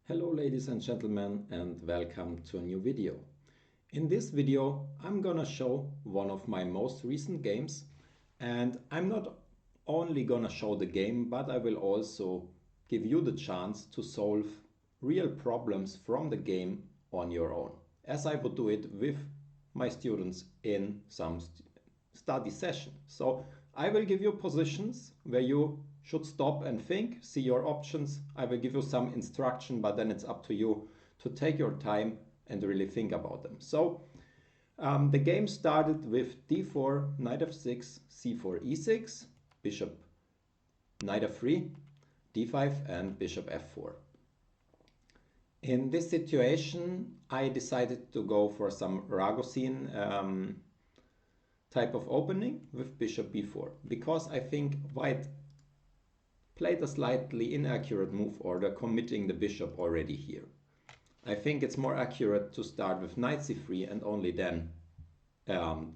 Hello ladies and gentlemen, and welcome to a new video. In this video I'm gonna show one of my most recent games, and I'm not only gonna show the game, but I will also give you the chance to solve real problems from the game on your own, as I would do it with my students in some study session. So I will give you positions where you should stop and think, see your options. I will give you some instruction, but then it's up to you to take your time and really think about them. So the game started with d4, knight f6, c4, e6, bishop, knight f3, d5, and bishop f4. In this situation, I decided to go for some Ragozin type of opening with bishop b4, because I think white played a slightly inaccurate move order, committing the bishop already here. I think it's more accurate to start with knight c3 and only then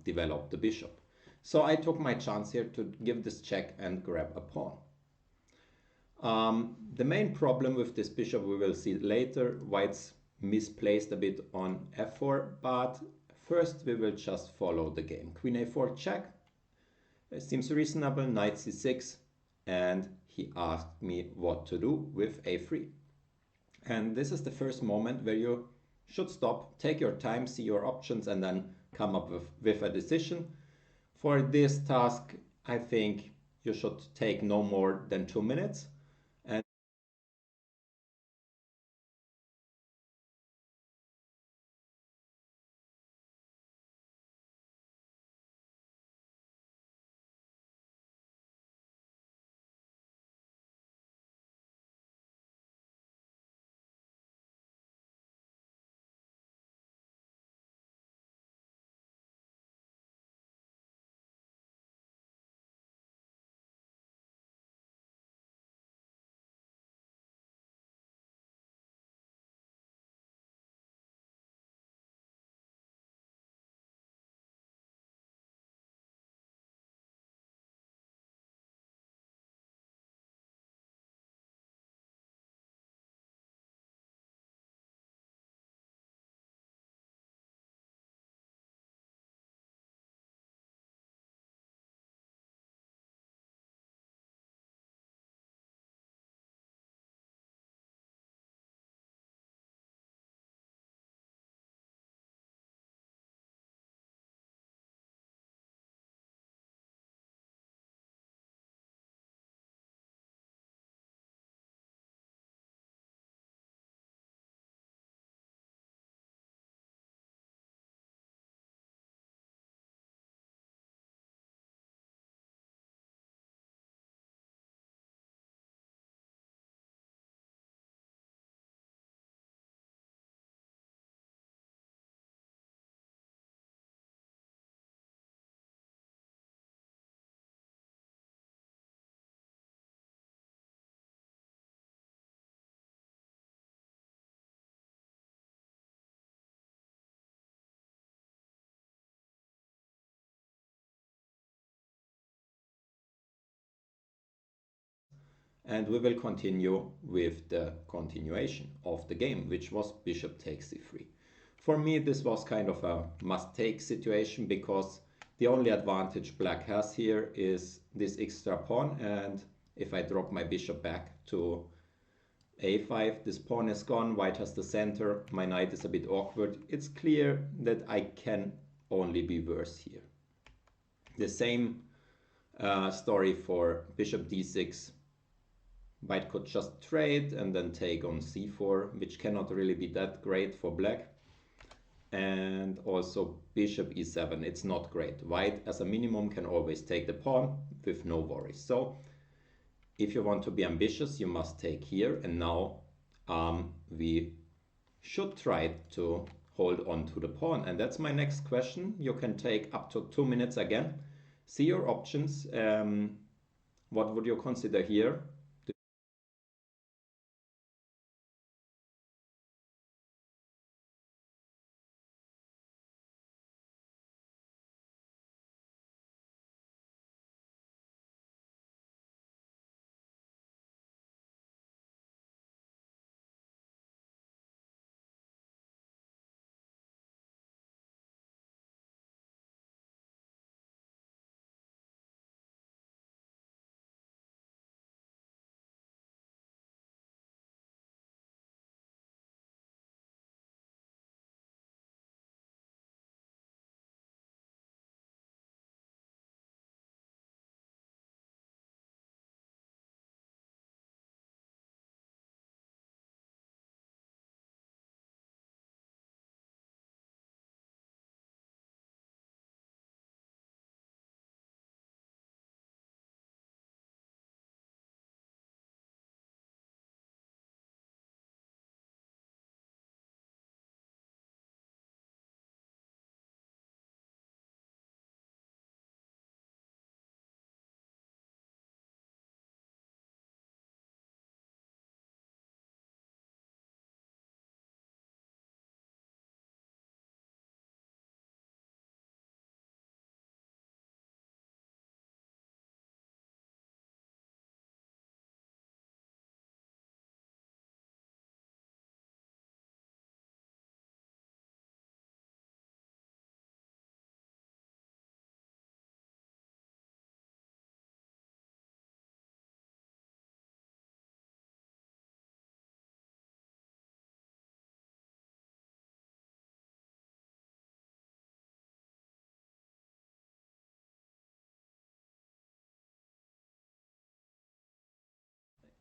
develop the bishop. So I took my chance here to give this check and grab a pawn. The main problem with this bishop, we will see later, white's misplaced a bit on f4, but first we will just follow the game. Queen a4 check, it seems reasonable, knight c6, and he asked me what to do with a3. And this is the first moment where you should stop, take your time, see your options, and then come up with a decision. For this task, I think you should take no more than 2 minutes. And we will continue with the continuation of the game, which was bishop takes c3. For me, this was kind of a must-take situation, because the only advantage black has here is this extra pawn, and if I drop my bishop back to a5, this pawn is gone, white has the center, my knight is a bit awkward. It's clear that I can only be worse here. The same story for bishop d6. White could just trade and then take on c4, which cannot really be that great for black. And also bishop e7, it's not great. White as a minimum can always take the pawn with no worries. So if you want to be ambitious, you must take here. And now we should try to hold on to the pawn. And that's my next question. You can take up to 2 minutes again. See your options. What would you consider here?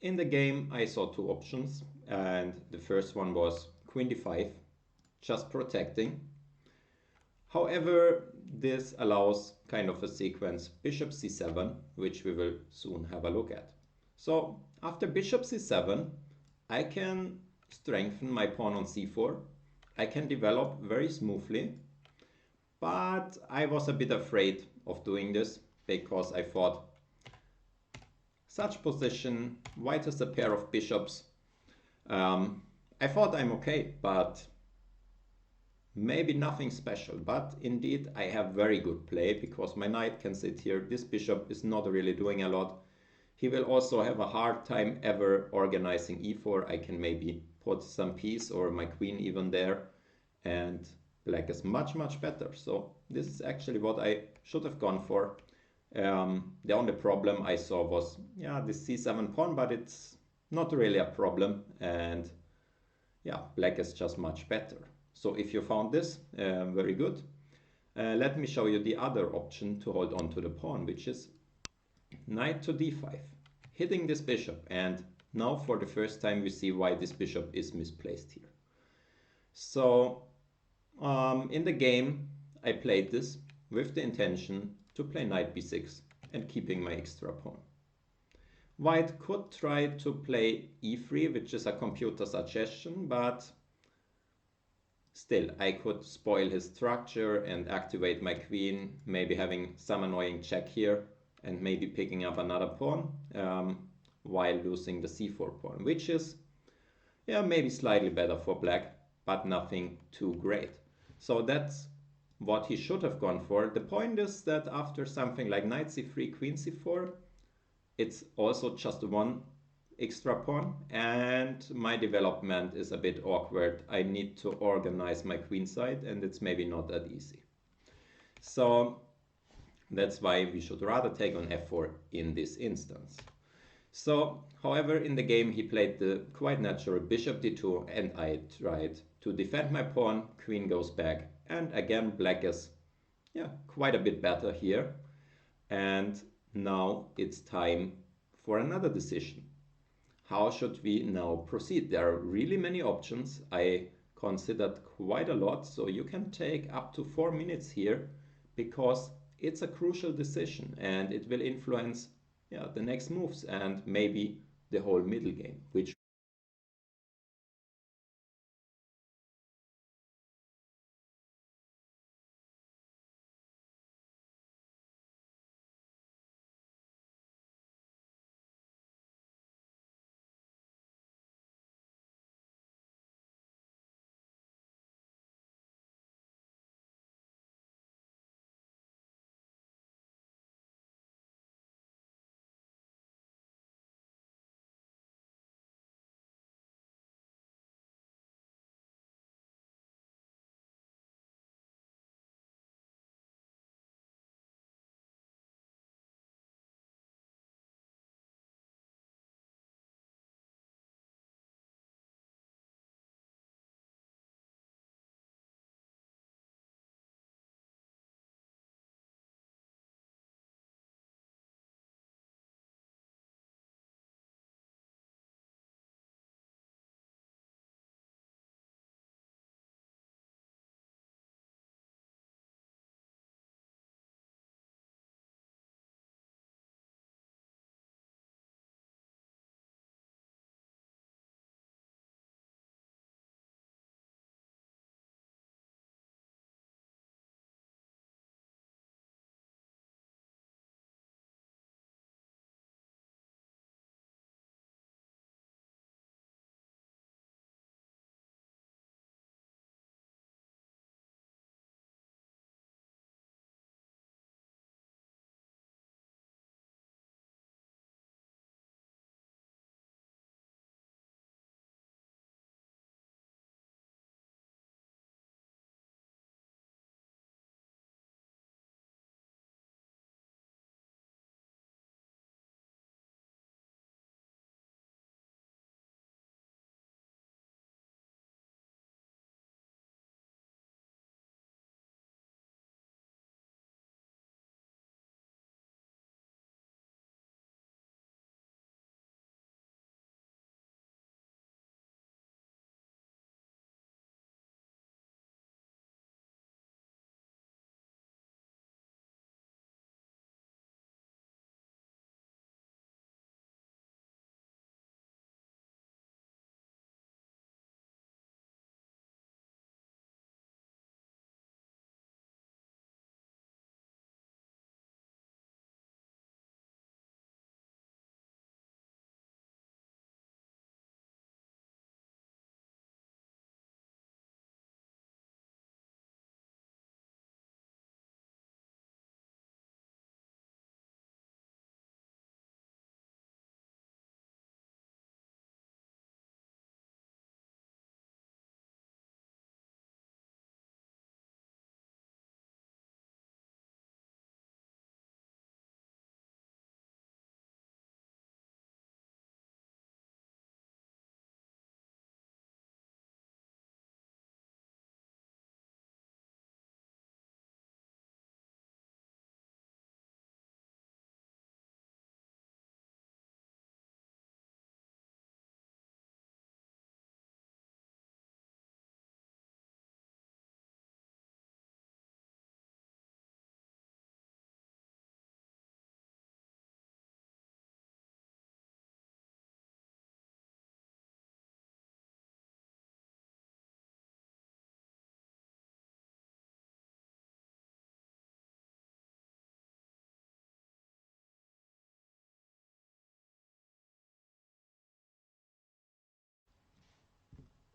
in the game I saw two options, and the first one was queen d5, just protecting. However, this allows kind of a sequence bishop c7, which we will soon have a look at. So after bishop c7, I can strengthen my pawn on c4. I can develop very smoothly, but I was a bit afraid of doing this because I thought such position, white has a pair of bishops. I thought I'm okay, but maybe nothing special. But indeed, I have very good play because my knight can sit here. This bishop is not really doing a lot. He will also have a hard time ever organizing e4. I can maybe put some piece or my queen even there, and black is much better. So this is actually what I should have gone for. The only problem I saw was, yeah, this c7 pawn, but it's not really a problem, and yeah, black is just much better. So if you found this, very good. Let me show you the other option to hold on to the pawn, which is knight to d5, hitting this bishop, and now for the first time we see why this bishop is misplaced here. So in the game I played this with the intention to play knight b6 and keeping my extra pawn. White could try to play e3, which is a computer suggestion, but still I could spoil his structure and activate my queen, maybe having some annoying check here and maybe picking up another pawn while losing the c4 pawn, which is, yeah, maybe slightly better for black, but nothing too great. So that's what he should have gone for. The point is that after something like knight c3, queen c4, it's also just one extra pawn, and my development is a bit awkward. I need to organize my queen side, and it's maybe not that easy. So that's why we should rather take on f4 in this instance. So, however, in the game he played the quite natural bishop d2, and I tried to defend my pawn, queen goes back, and again black is, yeah, quite a bit better here. And now it's time for another decision. How should we now proceed? There are really many options. I considered quite a lot, so you can take up to 4 minutes here because it's a crucial decision and it will influence, yeah, the next moves and maybe the whole middle game, which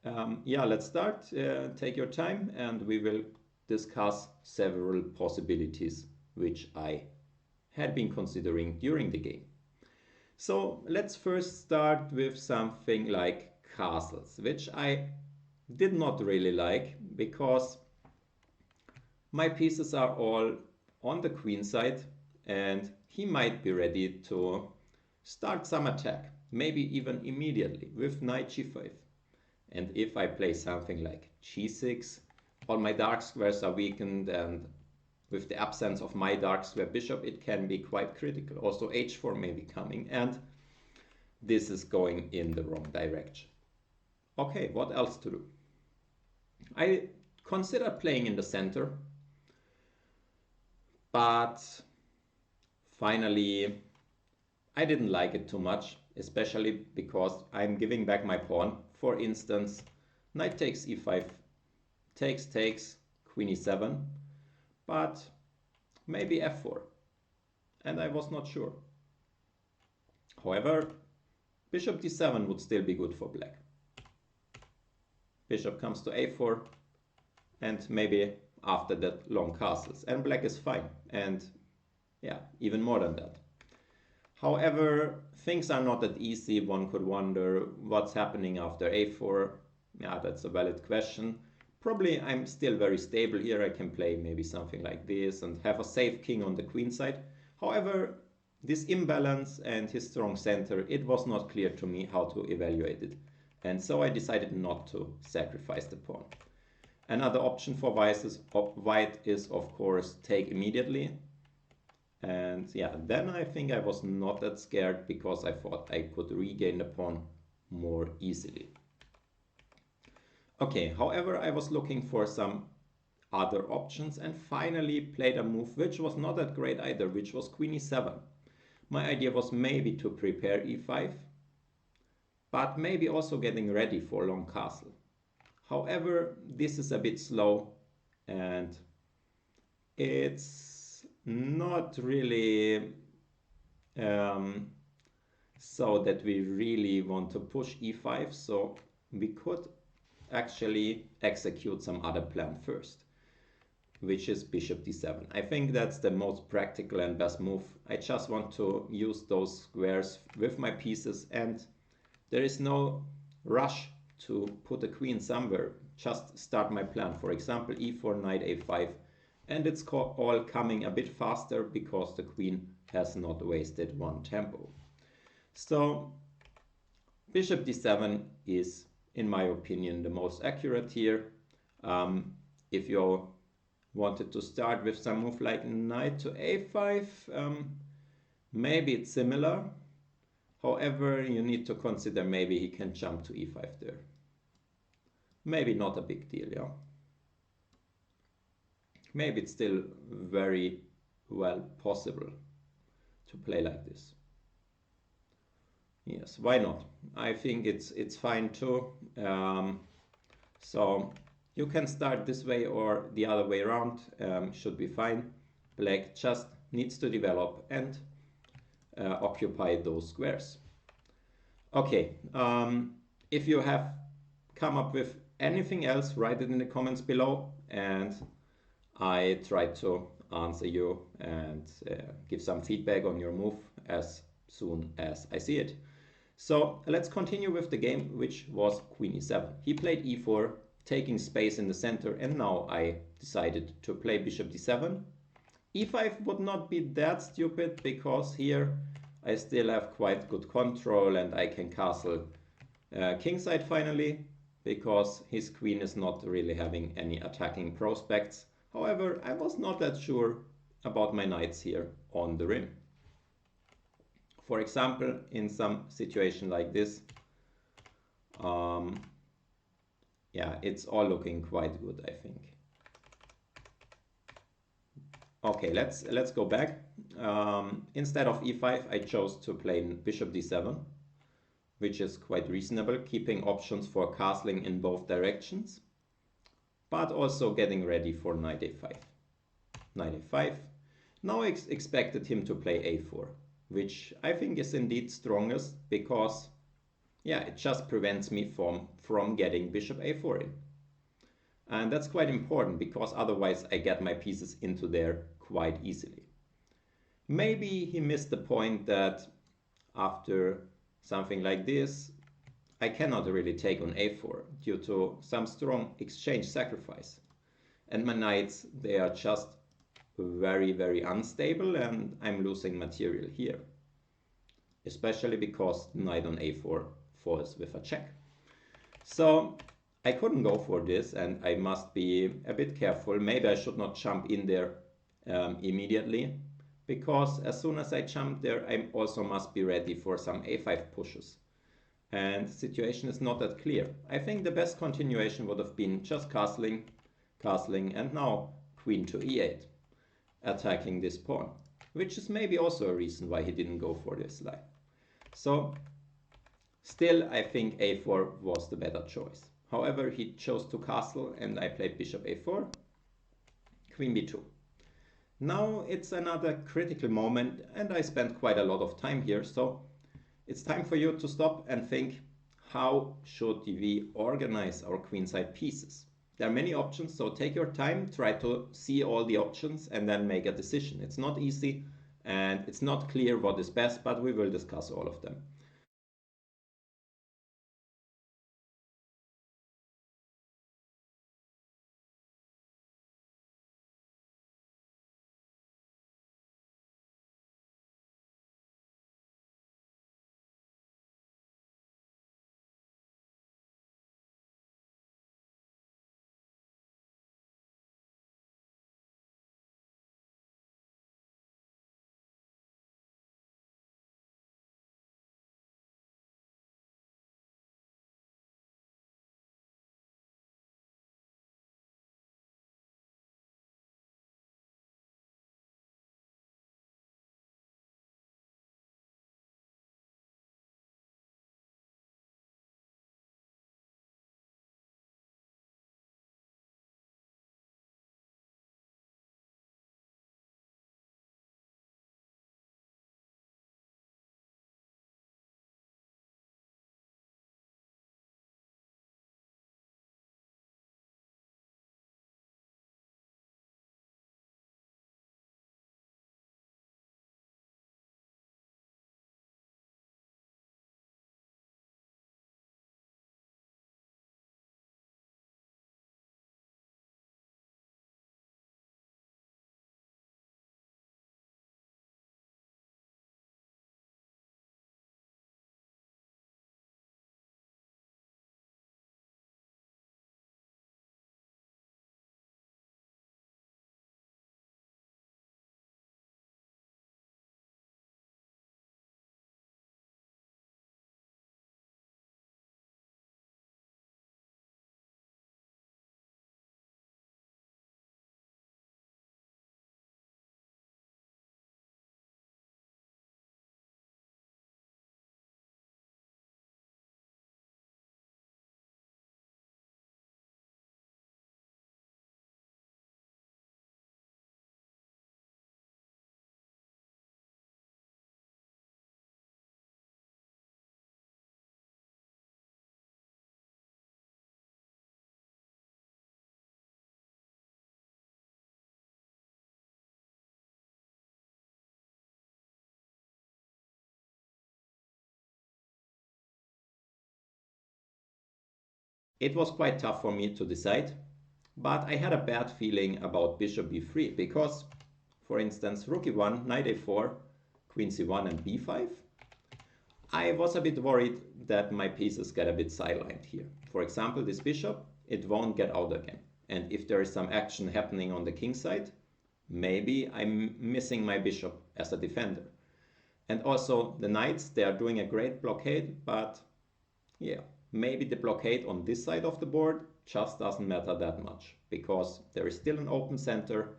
Yeah, let's start. Take your time and we will discuss several possibilities which I had been considering during the game. So let's first start with something like castles, which I did not really like because my pieces are all on the queen side and he might be ready to start some attack, maybe even immediately with knight g5. And if I play something like g6, all my dark squares are weakened, and with the absence of my dark square bishop, it can be quite critical. Also h4 may be coming, and this is going in the wrong direction. Okay, what else to do? I considered playing in the center, but finally I didn't like it too much, especially because I'm giving back my pawn. For instance, knight takes e5, takes, queen e7, but maybe f4, and I was not sure. However, bishop d7 would still be good for black. Bishop comes to a4, and maybe after that long castles, and black is fine, and yeah, even more than that. However, things are not that easy. One could wonder what's happening after a4. Yeah, that's a valid question. Probably I'm still very stable here. I can play maybe something like this and have a safe king on the queen side. However, this imbalance and his strong center, it was not clear to me how to evaluate it. And so I decided not to sacrifice the pawn. Another option for white is of course take immediately. And yeah, then I think I was not that scared because I thought I could regain the pawn more easily. Okay, however, I was looking for some other options and finally played a move which was not that great either, which was queen e7. My idea was maybe to prepare e5, but maybe also getting ready for long castle. However, this is a bit slow and it's not really so that we really want to push e5, so we could actually execute some other plan first, which is bishop d7. I think that's the most practical and best move. I just want to use those squares with my pieces, and there is no rush to put a queen somewhere. Just start my plan. For example, e4, knight a5, and it's all coming a bit faster because the queen has not wasted one tempo. So bishop d7 is, in my opinion, the most accurate here. If you wanted to start with some move like knight to a5, maybe it's similar. However, you need to consider maybe he can jump to e5 there. Maybe not a big deal, yeah. Maybe it's still very well possible to play like this. Yes, why not? I think it's fine too. So you can start this way or the other way around. Should be fine. Black just needs to develop and occupy those squares. Okay, if you have come up with anything else, write it in the comments below, and I try to answer you and give some feedback on your move as soon as I see it. So let's continue with the game, which was queen e7. He played e4, taking space in the center, and now I decided to play bishop d7. e5 would not be that stupid because here I still have quite good control and I can castle kingside finally, because his queen is not really having any attacking prospects. However, I was not that sure about my knights here on the rim. For example, in some situation like this, yeah, it's all looking quite good, I think. Okay, let's go back. Instead of e5, I chose to play bishop d7, which is quite reasonable, keeping options for castling in both directions, but also getting ready for knight a5. Knight a5. Now I expected him to play a4, which I think is indeed strongest because yeah, it just prevents me from getting bishop a4 in. And that's quite important because otherwise I get my pieces into there quite easily. Maybe he missed the point that after something like this, I cannot really take on a4 due to some strong exchange sacrifice. And my knights, they are just very, very unstable and I'm losing material here. Especially because knight on a4 falls with a check. So I couldn't go for this and I must be a bit careful. Maybe I should not jump in there immediately, because as soon as I jump there I also must be ready for some a5 pushes. And the situation is not that clear. I think the best continuation would have been just castling, and now queen to e8, attacking this pawn, which is maybe also a reason why he didn't go for this line. So still I think a4 was the better choice. However, he chose to castle and I played bishop a4, queen b2. Now it's another critical moment and I spent quite a lot of time here, so it's time for you to stop and think, how should we organize our queenside pieces? There are many options, so take your time, try to see all the options and then make a decision. It's not easy and it's not clear what is best, but we will discuss all of them. It was quite tough for me to decide, but I had a bad feeling about bishop b3 because, for instance, rook e1, knight a4, queen c1 and b5, I was a bit worried that my pieces get a bit sidelined here. For example, this bishop, it won't get out again. And if there is some action happening on the king side, maybe I'm missing my bishop as a defender. And also the knights, they are doing a great blockade, but yeah, maybe the blockade on this side of the board just doesn't matter that much because there is still an open center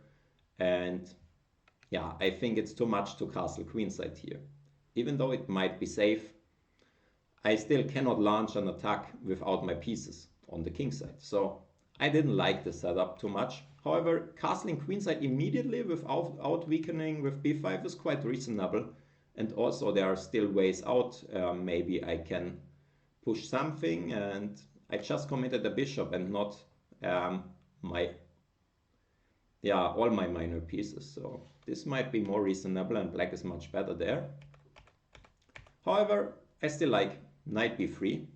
and yeah, I think it's too much to castle queenside here. Even though it might be safe, I still cannot launch an attack without my pieces on the king side. So I didn't like the setup too much. However, castling queenside immediately without weakening with b5 is quite reasonable. And also there are still ways out. Maybe I can push something, and I just committed a bishop and not my all my minor pieces. So this might be more reasonable, and black is much better there. However, I still like knight b3.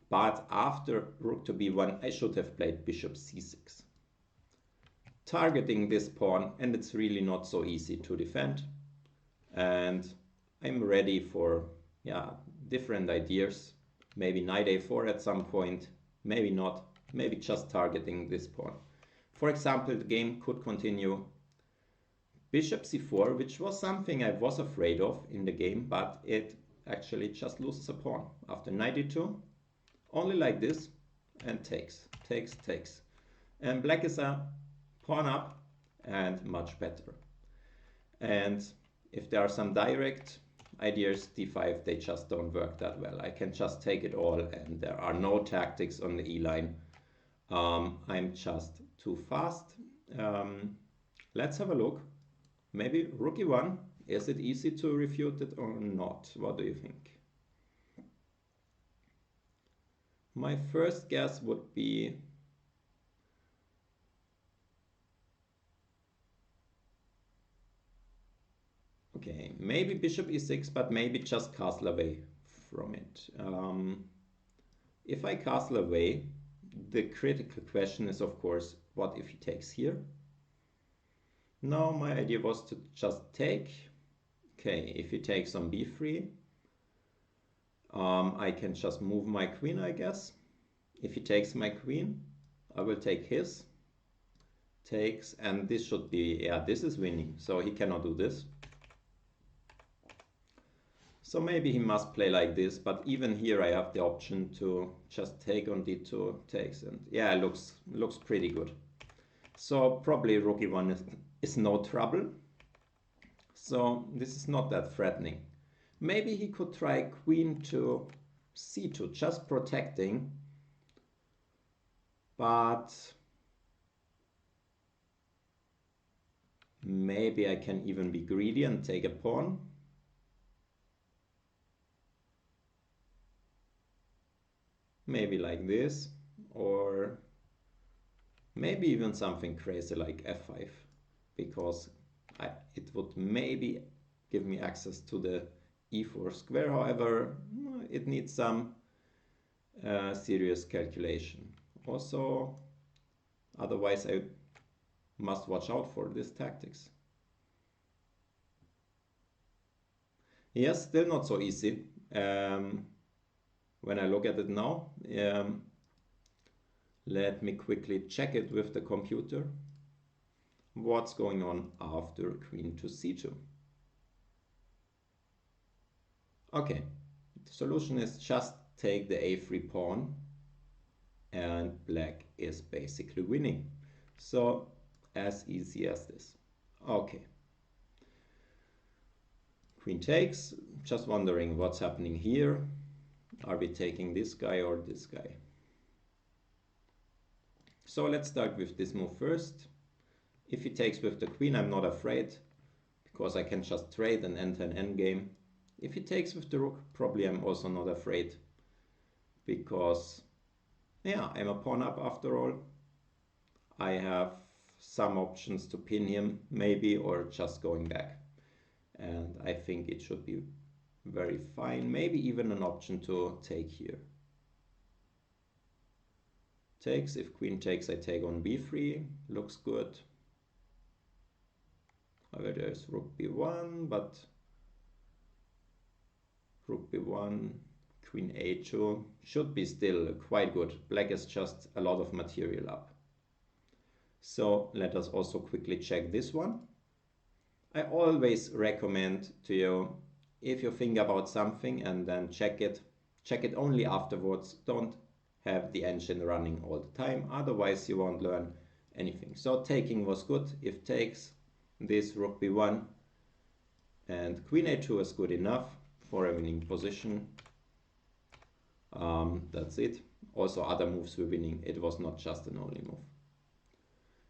But after rook to b1, I should have played bishop c6. Targeting this pawn, and it's really not so easy to defend. And I'm ready for different ideas. Maybe knight a4 at some point, maybe not, maybe just targeting this pawn. For example, the game could continue bishop c4, which was something I was afraid of in the game, but it actually just loses a pawn. After knight e2, only like this, and takes. And black is a pawn up and much better. And if there are some direct ideas, d5, they just don't work that well. I can just take it all, and there are no tactics on the e-line. I'm just too fast. Let's have a look. Maybe rook e1. Is it easy to refute it or not? What do you think? My first guess would be okay, maybe bishop e6, but maybe just castle away from it. If I castle away, the critical question is, of course, what if he takes here? No, my idea was to just take. Okay, if he takes on b3, I can just move my queen, I guess. If he takes my queen, I will take his. Takes, and this should be, this is winning, so he cannot do this. So maybe he must play like this, but even here I have the option to just take on d2, takes, and it looks pretty good. So probably rook e1 is no trouble. So this is not that threatening. Maybe he could try queen to c2, just protecting, but maybe I can even be greedy and take a pawn. Maybe like this, or maybe even something crazy like f5, because it would maybe give me access to the e4 square. However, it needs some serious calculation. Also, otherwise I must watch out for these tactics. Yes, still not so easy. When I look at it now, let me quickly check it with the computer. What's going on after queen to c2? Okay, the solution is just take the a3 pawn, and black is basically winning. So as easy as this. Okay. Queen takes, just wondering what's happening here. Are we taking this guy or this guy? So let's start with this move first. If he takes with the queen, I'm not afraid, because I can just trade and enter an endgame. If he takes with the rook, probably I'm also not afraid, because I'm a pawn up after all. I have some options to pin him, maybe, or just going back. And I think it should be very fine. Maybe even an option to take here. Takes, if queen takes, I take on b3. Looks good. However, there's rook b1, but rook b1, queen a2 should be still quite good. Black is just a lot of material up. So let us also quickly check this one. I always recommend to you, if you think about something and then check it only afterwards. Don't have the engine running all the time, otherwise you won't learn anything. So taking was good. If takes, this rook b1 and queen a2 is good enough for a winning position. That's it. Also other moves were winning. It was not just an only move.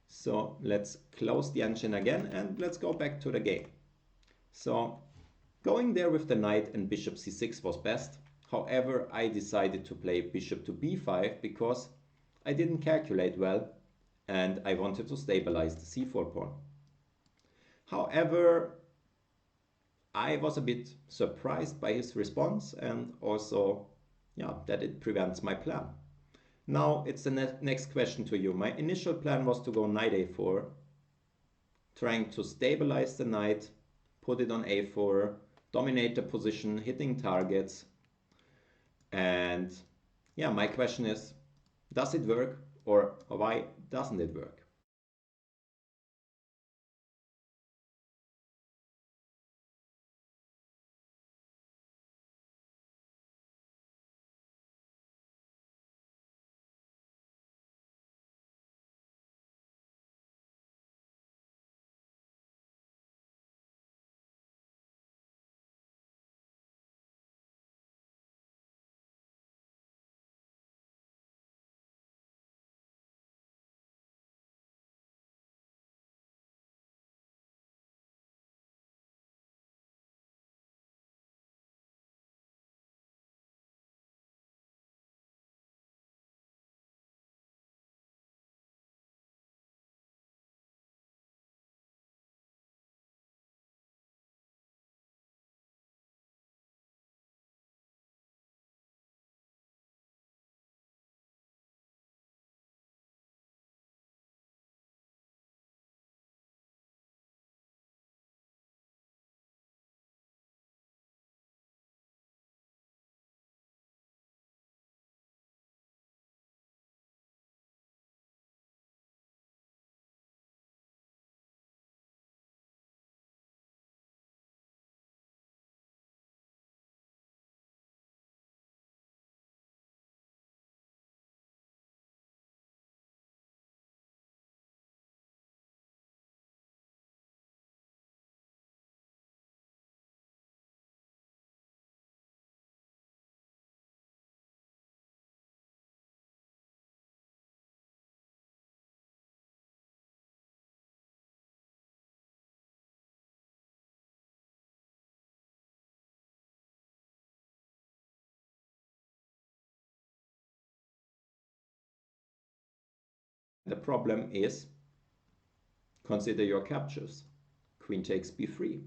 So let's close the engine again and let's go back to the game. So Going there with the knight and bishop c6 was best. However, I decided to play bishop to b5 because I didn't calculate well and I wanted to stabilize the c4 pawn. However, I was a bit surprised by his response and also, that it prevents my plan. Now it's the next question to you. My initial plan was to go knight a4, trying to stabilize the knight, put it on a4, dominate the position, hitting targets. And my question is, does it work or why doesn't it work? The problem is, consider your captures. Queen takes b3.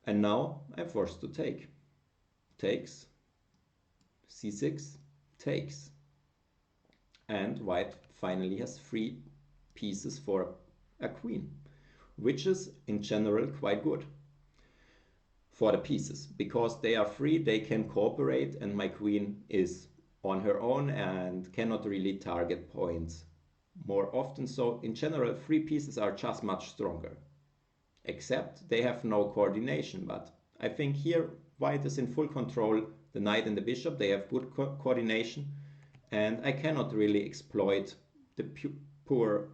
And now I'm forced to take. Takes, c6, takes. And white finally has 3 pieces for a queen, which is in general quite good for the pieces, because they are free, they can cooperate, and my queen is on her own and cannot really target points more often. So in general, 3 pieces are just much stronger, except they have no coordination. But I think here white is in full control. The knight and the bishop, they have good coordination, and I cannot really exploit the poor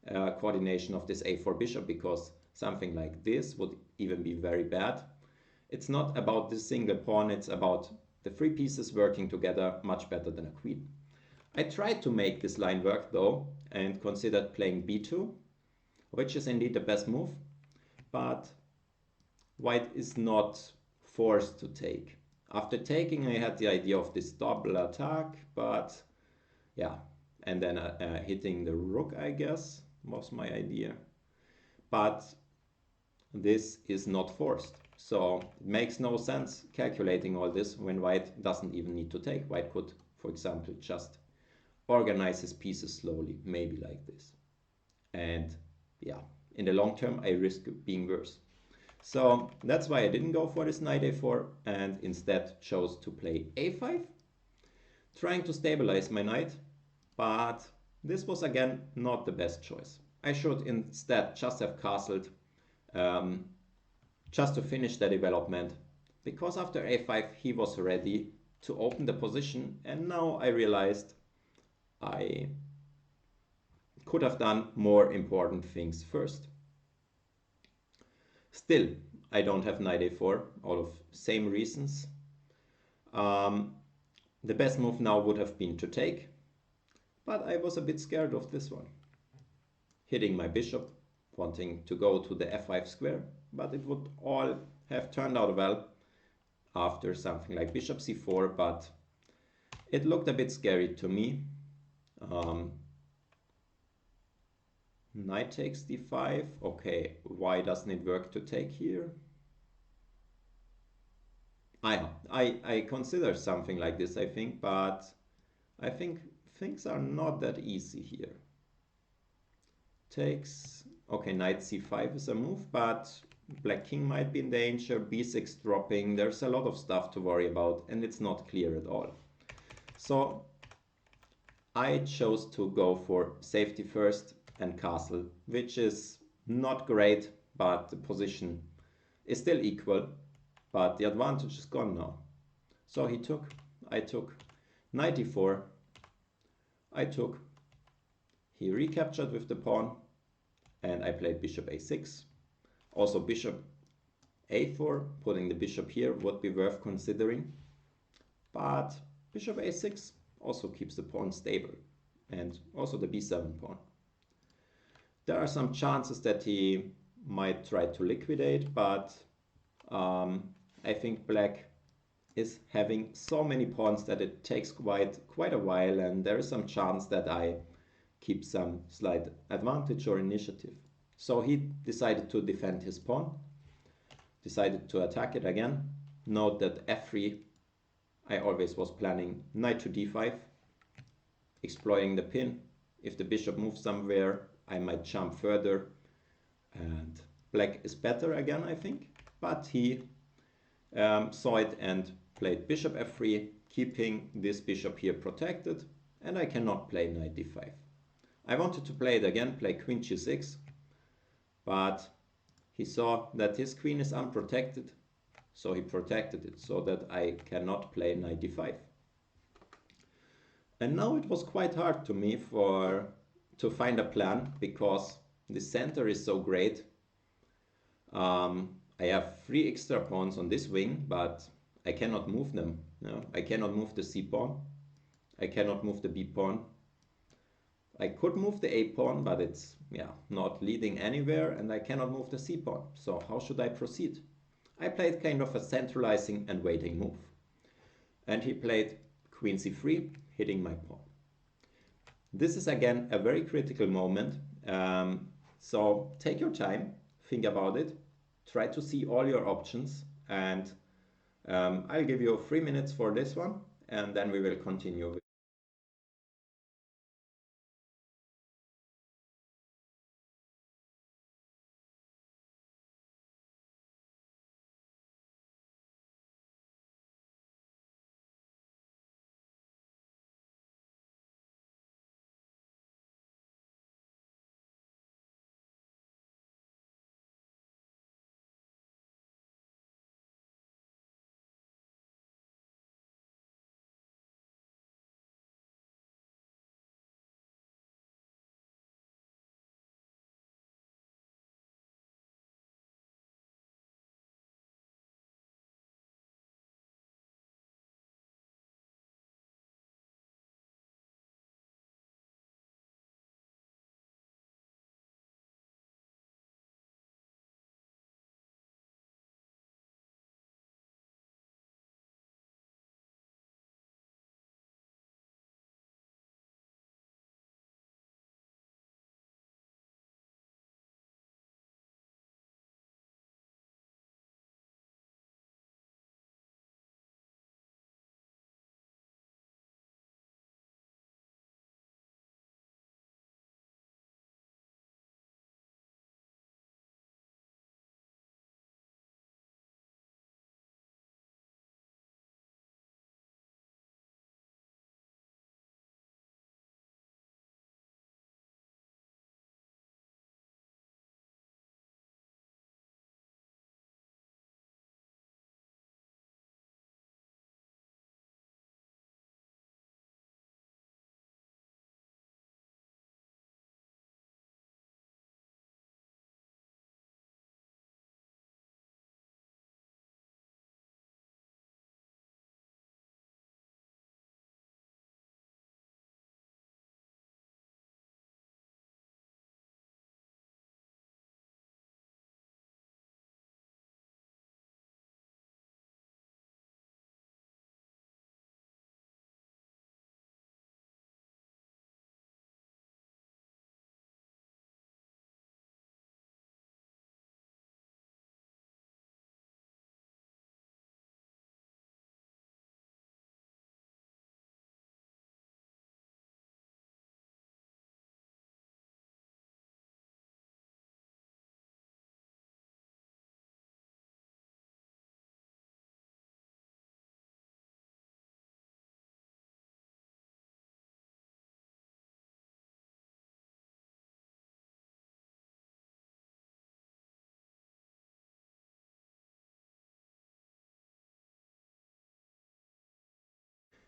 coordination of this a4 bishop, because something like this would even be very bad. It's not about this single pawn, it's about the 3 pieces working together much better than a queen. I tried to make this line work though and considered playing b2, which is indeed the best move, but white is not forced to take. After taking, I had the idea of this double attack, but and then hitting the rook, I guess, was my idea. But this is not forced. So it makes no sense calculating all this when white doesn't even need to take. White could, for example, just organize his pieces slowly, maybe like this. And in the long term, I risk being worse. So that's why I didn't go for this knight a4 and instead chose to play a5, trying to stabilize my knight. But this was again not the best choice. I should instead just have castled, just to finish the development, because after a5 he was ready to open the position, and now I realized I could have done more important things first. Still, I don't have knight a4, all of same reasons. The best move now would have been to take, but I was a bit scared of this one. Hitting my bishop, wanting to go to the f5 square, but it would all have turned out well after something like bishop c4, but it looked a bit scary to me. Knight takes d5. Okay, why doesn't it work to take here? I consider something like this, I think, but I think things are not that easy here. Takes. Okay, knight c5 is a move, but black king might be in danger, b6 dropping. There's a lot of stuff to worry about, and it's not clear at all. So I chose to go for safety first and castle, which is not great, but the position is still equal, but the advantage is gone now. So he took, I took, knight e4, I took, he recaptured with the pawn, and I played bishop a6. Also bishop a4, putting the bishop here would be worth considering, but bishop a6 also keeps the pawn stable, and also the b7 pawn. There are some chances that he might try to liquidate, but I think black is having so many pawns that it takes quite a while, and there is some chance that I keep some slight advantage or initiative. So he decided to defend his pawn, decided to attack it again. Note that f3, I always was planning knight to d5, exploiting the pin. If the bishop moves somewhere, I might jump further, and black is better again, I think. But he saw it and played bishop f3, keeping this bishop here protected, and I cannot play knight d5. I wanted to play it again, play queen g6, but he saw that his queen is unprotected, so he protected it so that I cannot play knight d5. And now it was quite hard to me to find a plan, because the center is so great. I have 3 extra pawns on this wing, but I cannot move them. No? I cannot move the c pawn. I cannot move the b pawn. I could move the a pawn, but it's not leading anywhere, and I cannot move the c pawn. So how should I proceed? I played kind of a centralizing and waiting move. And he played queen c3, hitting my pawn. This is again a very critical moment. So take your time, think about it, try to see all your options, and I'll give you 3 minutes for this one, and then we will continue.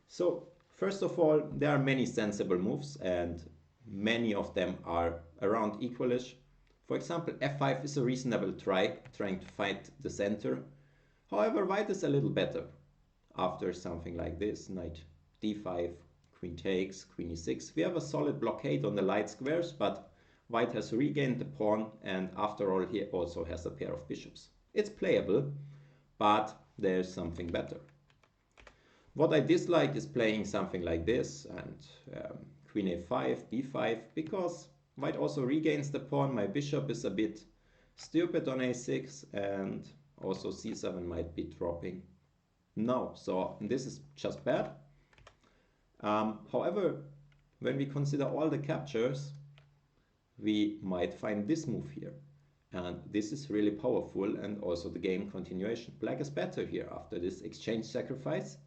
So first of all, there are many sensible moves and many of them are around equalish. For example, f5 is a reasonable trying to fight the center. However, white is a little better after something like this. Knight d5, queen takes, queen e6. We have a solid blockade on the light squares, but white has regained the pawn, and after all he also has a pair of bishops. It's playable, but there's something better. What I dislike is playing something like this and queen a5, b5, because white also regains the pawn. My bishop is a bit stupid on a6, and also c7 might be dropping. No, so this is just bad. However, when we consider all the captures, we might find this move here. And this is really powerful, and also the game continuation. Black is better here after this exchange sacrifice,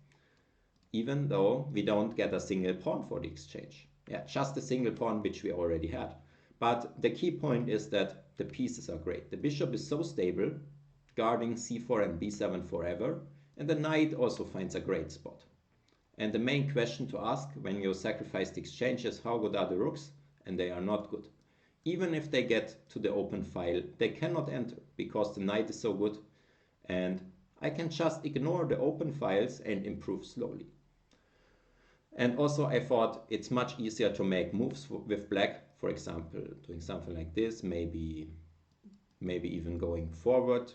even though we don't get a single pawn for the exchange. Yeah, just a single pawn which we already had. But the key point is that the pieces are great. The bishop is so stable, guarding c4 and b7 forever, and the knight also finds a great spot. And the main question to ask when you sacrifice the exchange is how good are the rooks, and they are not good. Even if they get to the open file, they cannot enter because the knight is so good, and I can just ignore the open files and improve slowly. And also I thought it's much easier to make moves with black, for example, doing something like this, maybe even going forward,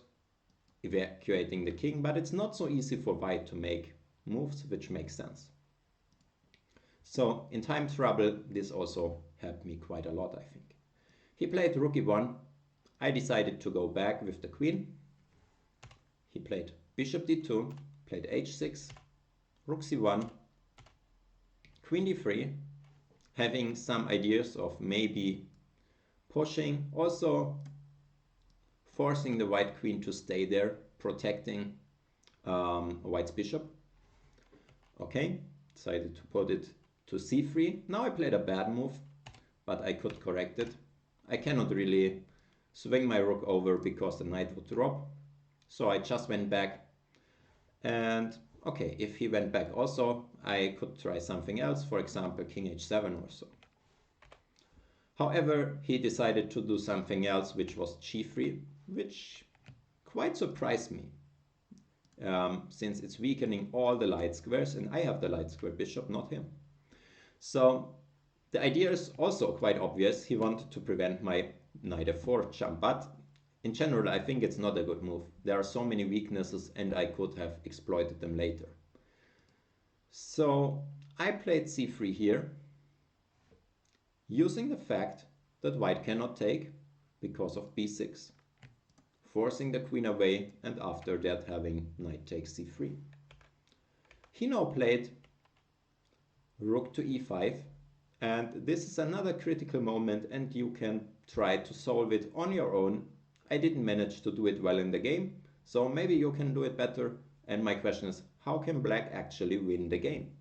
evacuating the king, but it's not so easy for white to make moves which make sense. So in time trouble, this also helped me quite a lot, I think. He played rook e1. I decided to go back with the queen. He played bishop d2, played h6, rook c1, queen d3, having some ideas of maybe pushing, also forcing the white queen to stay there, protecting white's bishop. Okay, decided to put it to c3. Now I played a bad move, but I could correct it. I cannot really swing my rook over because the knight would drop. So I just went back, and okay, if he went back also, I could try something else, for example, king h7 or so. However, he decided to do something else, which was g3, which quite surprised me, since it's weakening all the light squares, and I have the light square bishop, not him. So the idea is also quite obvious. He wanted to prevent my knight f4 jump, but in general, I think it's not a good move. There are so many weaknesses, and I could have exploited them later. So I played c3 here, using the fact that white cannot take because of b6, forcing the queen away, and after that having knight takes c3. He now played rook to e5, and this is another critical moment, and you can try to solve it on your own. I didn't manage to do it well in the game, so maybe you can do it better. And my question is, how can black actually win the game?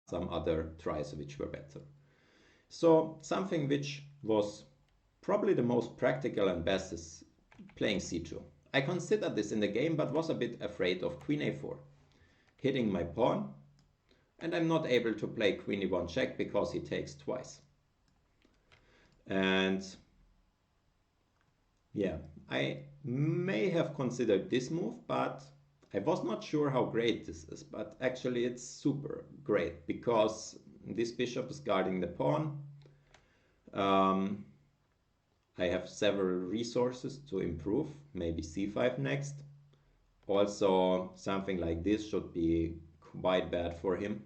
some other tries which were better. So something which was probably the most practical and best is playing c2. I considered this in the game but was a bit afraid of queen a4, hitting my pawn, and I'm not able to play queen e1 check because he takes twice. And yeah, I may have considered this move, but I was not sure how great this is. But actually it's super great because this bishop is guarding the pawn. I have several resources to improve, maybe c5 next. Also, something like this should be quite bad for him.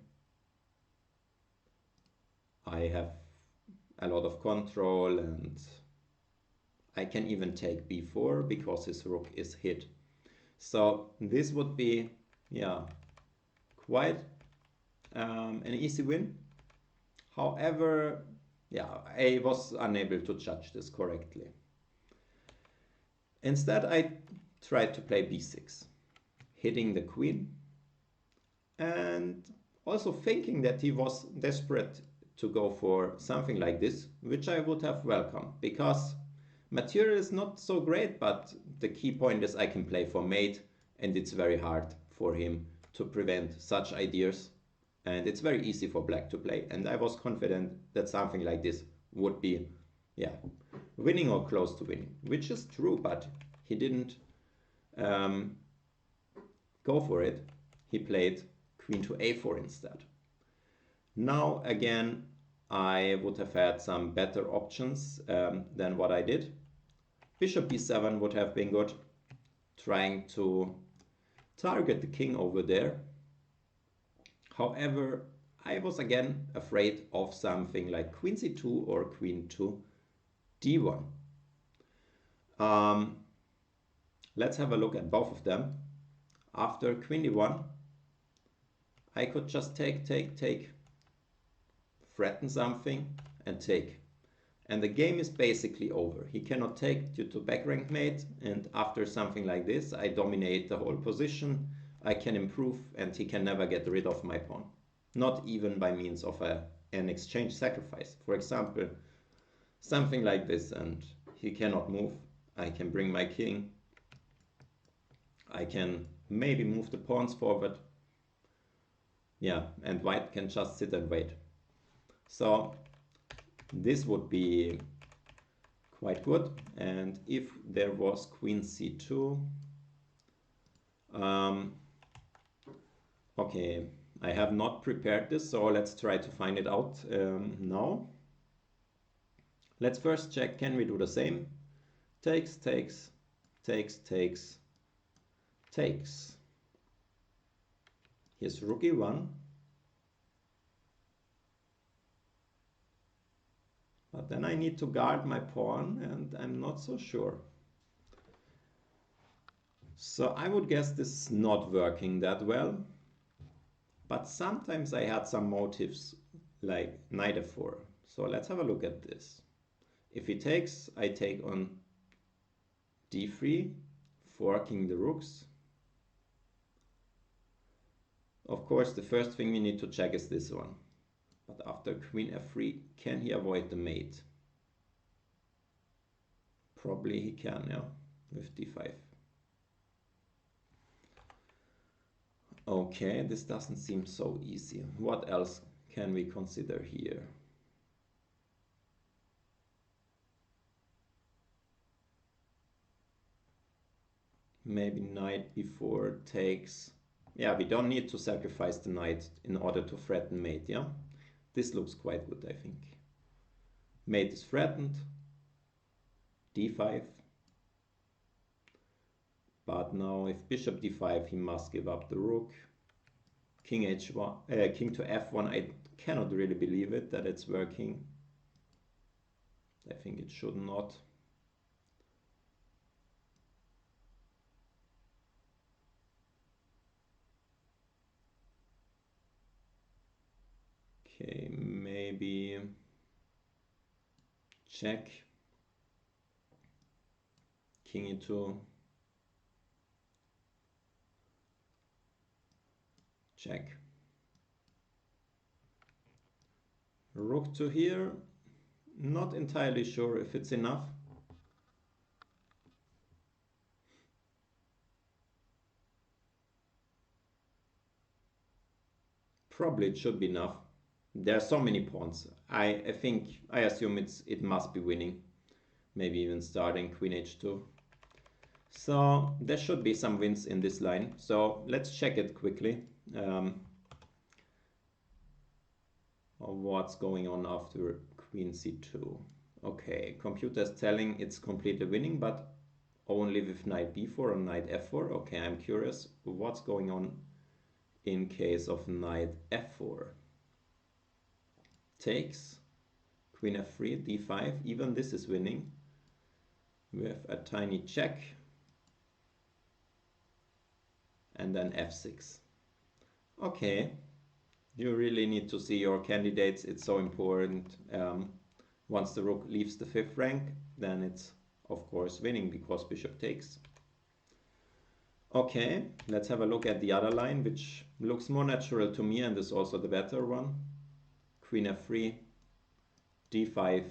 I have a lot of control and I can even take b4 because his rook is hit. So this would be, yeah, quite an easy win. However, yeah, I was unable to judge this correctly. Instead, I tried to play b6, hitting the queen, and also thinking that he was desperate to go for something like this, which I would have welcomed, because material is not so great, but the key point is I can play for mate, and it's very hard for him to prevent such ideas, and it's very easy for black to play, and I was confident that something like this would be, yeah, winning or close to winning, which is true, but he didn't go for it. He played queen to a4 instead. Now again, I would have had some better options than what I did. Bishop b7 would have been good, trying to target the king over there. However, I was again afraid of something like queen c2 or queen to d1. Let's have a look at both of them. After queen d1, I could just take, threaten something and take. And the game is basically over. He cannot take due to back rank mate, and after something like this, I dominate the whole position. I can improve and he can never get rid of my pawn. Not even by means of an exchange sacrifice. For example, something like this, and he cannot move. I can bring my king. I can maybe move the pawns forward. Yeah, and white can just sit and wait. So this would be quite good. And if there was queen c2, okay, I have not prepared this, so let's try to find it out now. Let's first check, can we do the same? Takes, takes, takes, takes, takes. Here's rook e1. But then I need to guard my pawn, and I'm not so sure. So I would guess this is not working that well. But sometimes I had some motives like knight f4. So let's have a look at this. If he takes, I take on d3, forking the rooks. Of course, the first thing we need to check is this one. But after queen f3, can he avoid the mate? Probably he can, yeah, with d5. Okay, this doesn't seem so easy. What else can we consider here? Maybe knight b4 takes. Yeah, we don't need to sacrifice the knight in order to threaten mate, yeah? This looks quite good, I think. Mate is threatened. d5. But now if bishop d5, he must give up the rook. King h1, king to f1, I cannot really believe it that it's working. I think it should not. Okay, maybe check. King e2. Check. Rook to here, not entirely sure if it's enough. Probably it should be enough. There are so many pawns. I think, I assume it must be winning. Maybe even starting queen h2. So there should be some wins in this line. So let's check it quickly. What's going on after queen c2. Okay, computer is telling it's completely winning, but only with knight b4 or knight f4. Okay, I'm curious what's going on in case of knight f4. Takes, queen f3, d5, even this is winning. We have a tiny check, and then f6. Okay, you really need to see your candidates, it's so important. Once the rook leaves the 5th rank, then it's of course winning because bishop takes. Okay, let's have a look at the other line, which looks more natural to me and is also the better one. Queen f3, d5,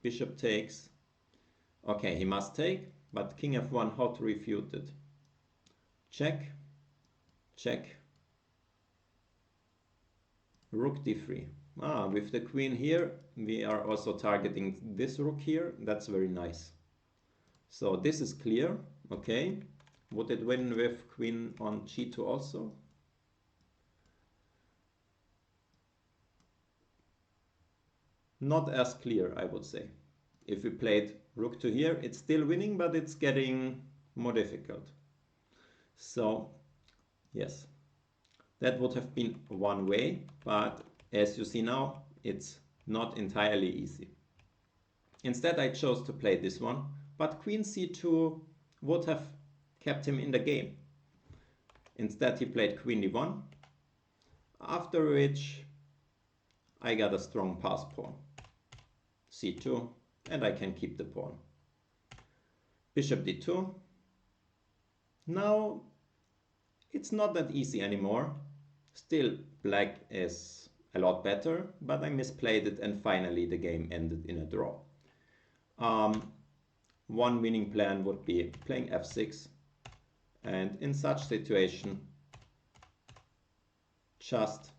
bishop takes. Okay, he must take, but king f1, how to refute it? Check, check, rook d3. With the queen here, we are also targeting this rook here. That's very nice. So this is clear, okay. Would it win with queen on g2 also? Not as clear, I would say. If we played rook to here, it's still winning, but it's getting more difficult. So, yes, that would have been one way, but as you see now, it's not entirely easy. Instead, I chose to play this one, but queen c2 would have kept him in the game. Instead, he played queen d1, after which I got a strong pass pawn. c2, and I can keep the pawn. Bishop d2. Now, it's not that easy anymore. Still, black is a lot better, but I misplayed it and finally the game ended in a draw. One winning plan would be playing f6, and in such situation, just...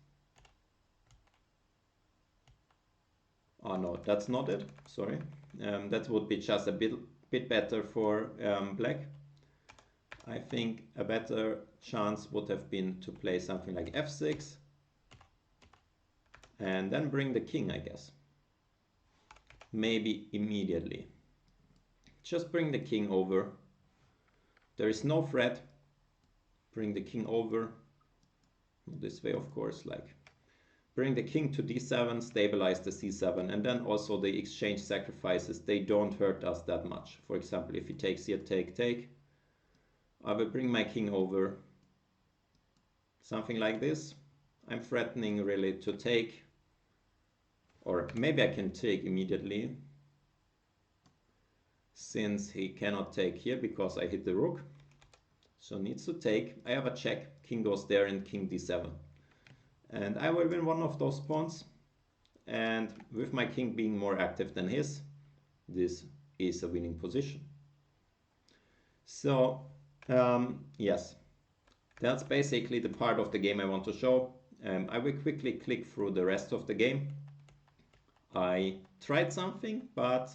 Oh no, that's not it, sorry. That would be just a bit better for black. I think a better chance would have been to play something like f6 and then bring the king, I guess. Maybe immediately. Just bring the king over. There is no threat. Bring the king over. This way, of course, like bring the king to d7, stabilize the c7, and then also the exchange sacrifices, they don't hurt us that much. For example, if he takes here, take, I will bring my king over. Something like this. I'm threatening really to take, or maybe I can take immediately, since he cannot take here because I hit the rook. So needs to take. I have a check, king goes there and king d7. And I will win one of those pawns. And with my king being more active than his, this is a winning position. So, yes, that's basically the part of the game I want to show. I will quickly click through the rest of the game. I tried something, but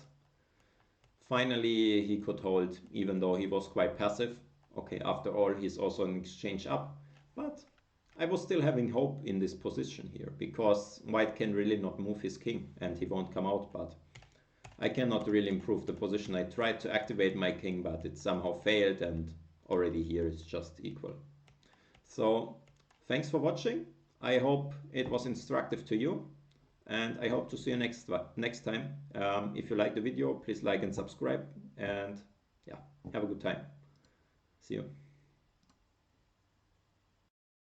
finally he could hold, even though he was quite passive. Okay, after all, he's also an exchange up, but I was still having hope in this position here, because white can really not move his king, and he won't come out, but I cannot really improve the position. I tried to activate my king, but it somehow failed, and already here it's just equal. So, thanks for watching. I hope it was instructive to you, and I hope to see you next time. If you like the video, please like and subscribe, and yeah, have a good time. See you.